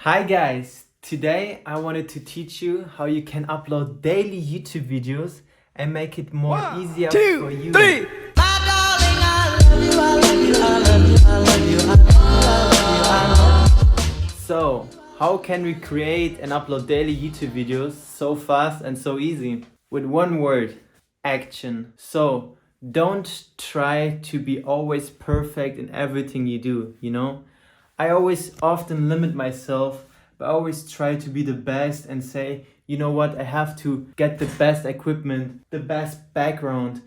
Hi guys, today I wanted to teach you how you can upload daily YouTube videos and make it more easier for you. 3. So, how can we create and upload daily YouTube videos so fast and so easy? With one word, action. So, don't try to be always perfect in everything you do, I always often limit myself, but I always try to be the best and say, you know what, I have to get the best equipment, the best background,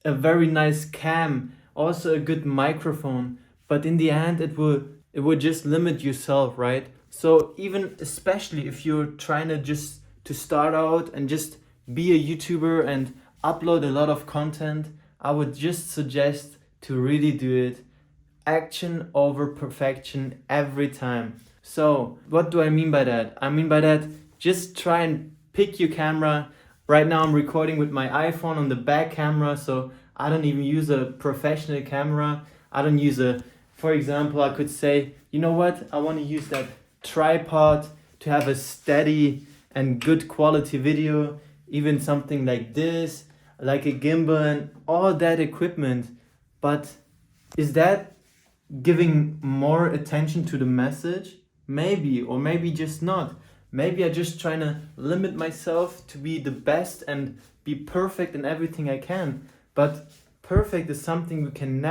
a very nice cam, also a good microphone. But in the end, it will just limit yourself, right? So even especially if you're trying to start out and just be a YouTuber and upload a lot of content, I would just suggest to really do it. Action over perfection every time. So what do I mean by that? I mean by that, just try and pick your camera. Right now I'm recording with my iPhone on the back camera, so I don't even use a professional camera. I don't use for example, I could say, you know what, I want to use that tripod to have a steady and good quality video, even something like this, like a gimbal and all that equipment. But is that giving more attention to the message? Maybe, or maybe just not. Maybe I'm just trying to limit myself to be the best and be perfect in everything I can. But perfect is something we can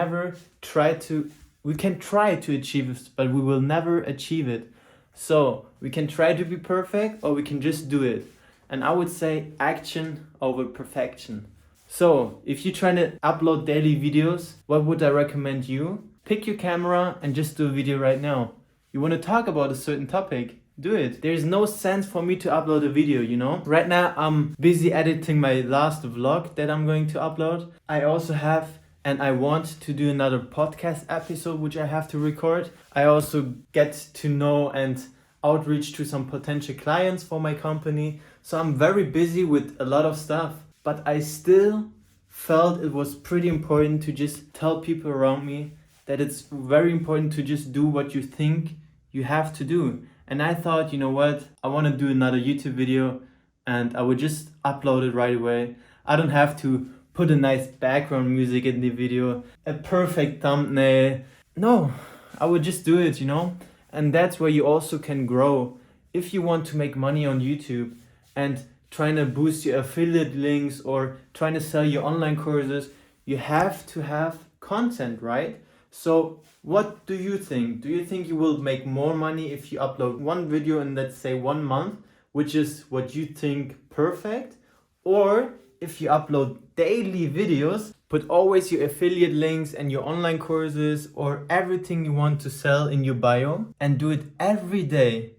try to achieve, but we will never achieve it. So we can try to be perfect or we can just do it. And I would say action over perfection. So if you're trying to upload daily videos, what would I recommend you? Pick your camera and just do a video right now. You want to talk about a certain topic? Do it. There's no sense for me to upload a video, Right now I'm busy editing my last vlog that I'm going to upload. I also have and I want to do another podcast episode which I have to record. I also get to know and outreach to some potential clients for my company. So I'm very busy with a lot of stuff. But I still felt it was pretty important to just tell people around me that it's very important to just do what you think you have to do. And I thought, you know what, I want to do another YouTube video and I would just upload it right away. I don't have to put a nice background music in the video, a perfect thumbnail. No, I would just do it, And that's where you also can grow. If you want to make money on YouTube and trying to boost your affiliate links or trying to sell your online courses, you have to have content, right? So what do you think? Do you think you will make more money if you upload one video in, let's say, 1 month, which is what you think perfect? Or if you upload daily videos, put always your affiliate links and your online courses or everything you want to sell in your bio and do it every day?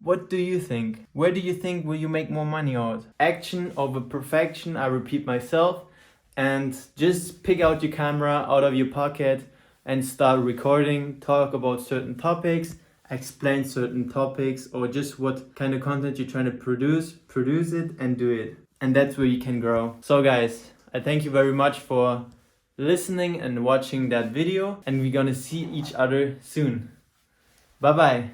What do you think? Where do you think will you make more money out? Action over perfection, I repeat myself. And just pick out your camera out of your pocket and start recording, talk about certain topics, explain certain topics, or just what kind of content you're trying to produce it and do it. And that's where you can grow. So guys, I thank you very much for listening and watching that video, and we're gonna see each other soon. Bye bye.